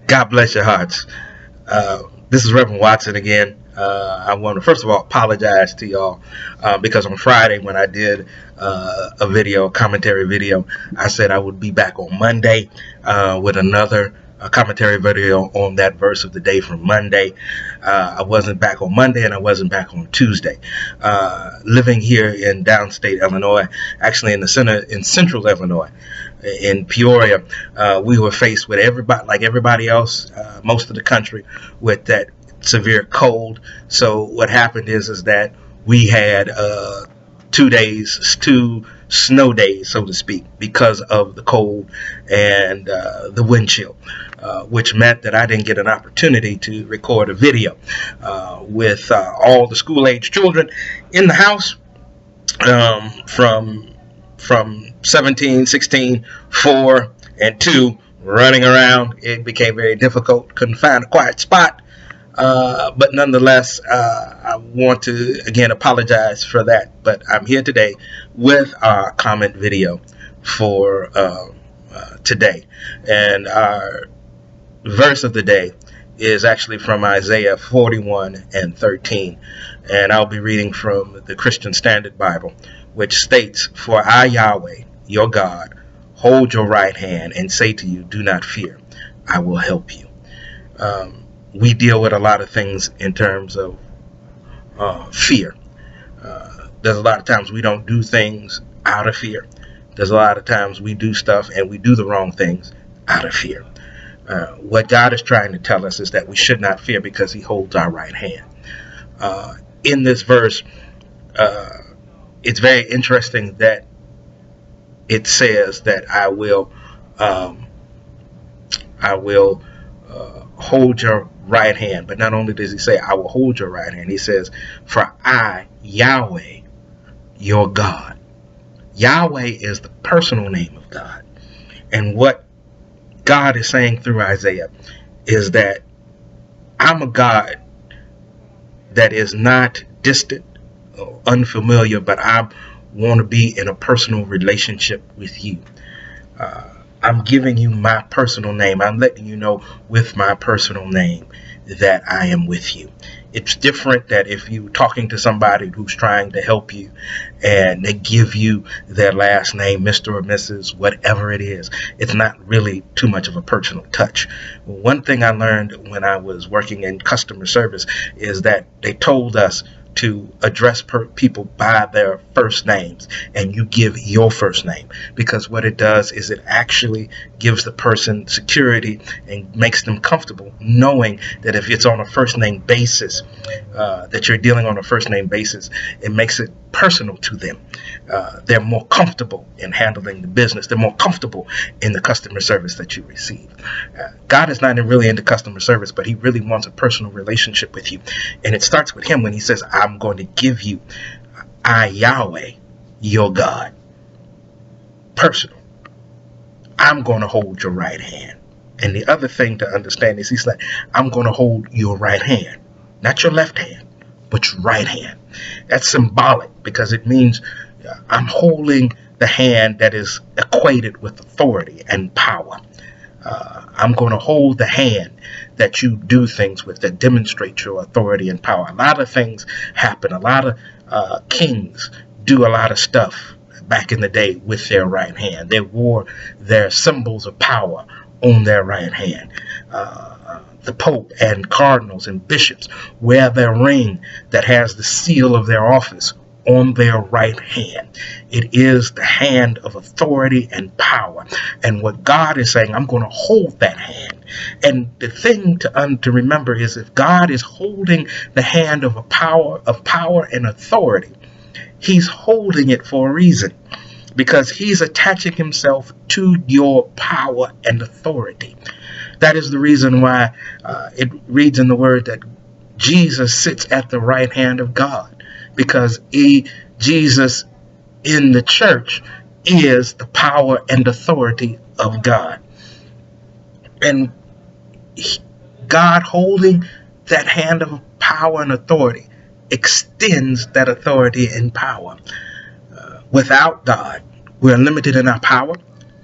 God bless your hearts. This is Reverend Watson again. I want to first of all apologize to y'all because on Friday when I did a video, commentary video, I said I would be back on Monday with another commentary video on that verse of the day from Monday. I wasn't back on Monday and I wasn't back on Tuesday. Living here in downstate Illinois, actually in central Illinois, in Peoria, we were faced with everybody, like everybody else, most of the country, with that severe cold. So what happened is that we had 2 snow days, so to speak, because of the cold and the wind chill, which meant that I didn't get an opportunity to record a video with all the school-age children in the house from 17, 16, 4, and 2 running around. It became very difficult. Couldn't find a quiet spot. But nonetheless, I want to again apologize for that. But I'm here today with our comment video for today. And our verse of the day is actually from Isaiah 41:13. And I'll be reading from the Christian Standard Bible, which states, "For I, Yahweh, your God, hold your right hand and say to you, do not fear, I will help you." We deal with a lot of things in terms of fear. There's a lot of times we don't do things out of fear. There's a lot of times we do stuff and we do the wrong things out of fear. What God is trying to tell us is that we should not fear because he holds our right hand. In this verse, it's very interesting that it says that I will hold your right hand. But not only does he say I will hold your right hand, he says, "For I, Yahweh, your God." Yahweh is the personal name of God. And what God is saying through Isaiah is that I'm a God that is not distant or unfamiliar, but I want to be in a personal relationship with you. I'm giving you my personal name. I'm letting you know with my personal name that I am with you. It's different that if you're talking to somebody who's trying to help you and they give you their last name, Mr. or Mrs., whatever it is, it's not really too much of a personal touch. One thing I learned when I was working in customer service is that they told us to address people by their first names, and you give your first name, because what it does is it actually gives the person security and makes them comfortable knowing that if it's on a first name basis, that you're dealing on a first name basis, it makes it personal to them. They're more comfortable in handling the business. They're more comfortable in the customer service that you receive. God is not really into customer service, but he really wants a personal relationship with you. And it starts with him when he says, I'm going to give you, I, Yahweh, your God. Personal. I'm going to hold your right hand. And the other thing to understand is he's like, I'm going to hold your right hand. Not your left hand, but your right hand. That's symbolic because it means I'm holding the hand that is equated with authority and power. I'm going to hold the hand that you do things with that demonstrate your authority and power. A lot of things happen. A lot of kings do a lot of stuff back in the day with their right hand. They wore their symbols of power on their right hand. The Pope and cardinals and bishops wear their ring that has the seal of their office on their right hand. It is the hand of authority and power. And what God is saying, I'm going to hold that hand. And the thing to remember is if God is holding the hand of power and authority, he's holding it for a reason, because he's attaching himself to your power and authority. That is the reason why it reads in the word that Jesus sits at the right hand of God, because Jesus in the church is the power and authority of God. And God holding that hand of power and authority extends that authority and power. Without God, we're limited in our power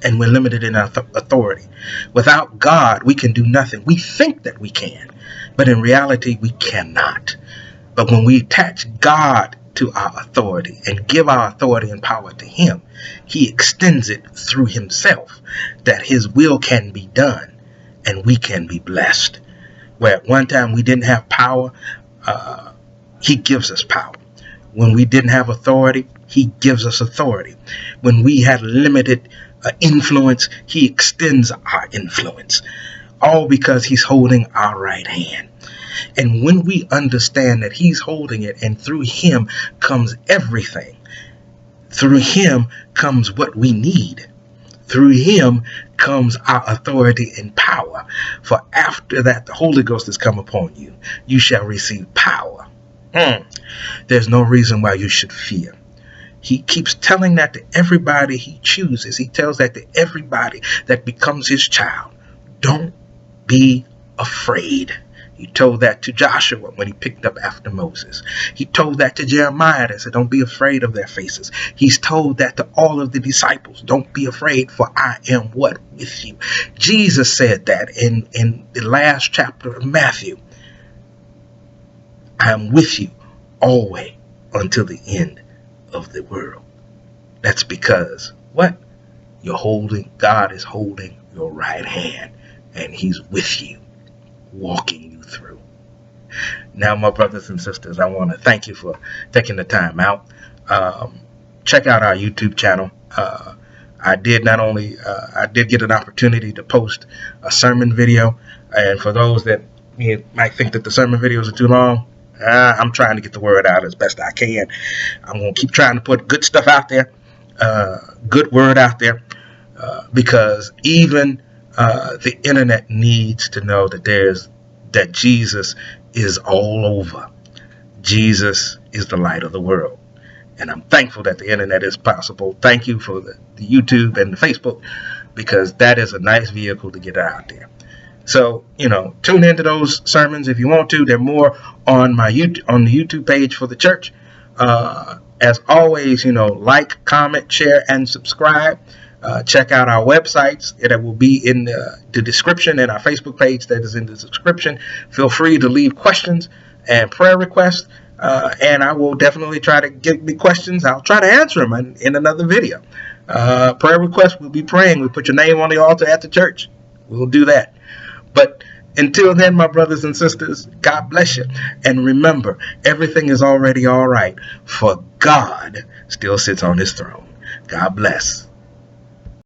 and we're limited in our authority. Without God, we can do nothing. We think that we can, but in reality, we cannot. But when we attach God to our authority and give our authority and power to Him, He extends it through Himself, that His will can be done and we can be blessed. Where at one time we didn't have power, He gives us power. When we didn't have authority, He gives us authority. When we had limited influence, He extends our influence. All because He's holding our right hand. And when we understand that He's holding it, and through Him comes everything, through Him comes what we need, through Him comes our authority and power. For after that, the Holy Ghost has come upon you. You shall receive power. There's no reason why you should fear. He keeps telling that to everybody He chooses. He tells that to everybody that becomes His child. Don't be afraid. He told that to Joshua when he picked up after Moses. He told that to Jeremiah that said, don't be afraid of their faces. He's told that to all of the disciples. Don't be afraid, for I am what? With you. Jesus said that in the last chapter of Matthew. I am with you always until the end of the world. That's because what? God is holding your right hand, and He's with you, walking you through. Now, my brothers and sisters, I want to thank you for taking the time out. Check out our YouTube channel. I did get an opportunity to post a sermon video, and for those that might think that the sermon videos are too long, I'm trying to get the word out as best I can. I'm going to keep trying to put good stuff out there, good word out there, because even the internet needs to know that Jesus is all over. Jesus is the light of the world. And I'm thankful that the internet is possible. Thank you for the YouTube and the Facebook, because that is a nice vehicle to get out there. So, tune into those sermons if you want to. They're more on the YouTube page for the church. As always, like, comment, share, and subscribe. Check out our websites that will be in the description, and our Facebook page that is in the description. Feel free to leave questions and prayer requests, and I will definitely try to get the questions. I'll try to answer them in another video. Prayer requests, we'll be praying. We'll put your name on the altar at the church. We'll do that. But until then, my brothers and sisters, God bless you. And remember, everything is already all right, for God still sits on His throne. God bless.